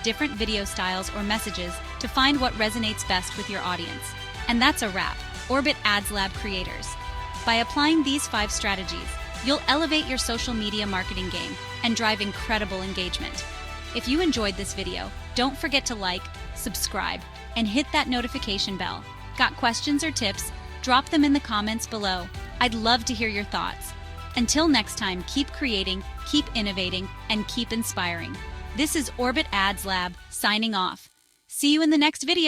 different video styles or messages to find what resonates best with your audience. And that's a wrap, Orbit Ads Lab creators. By applying these 5 strategies, you'll elevate your social media marketing game and drive incredible engagement. If you enjoyed this video, don't forget to like, subscribe, and hit that notification bell. Got questions or tips? Drop them in the comments below. I'd love to hear your thoughts. Until next time, keep creating, keep innovating, and keep inspiring. This is Orbit Ads Lab signing off. See you in the next video.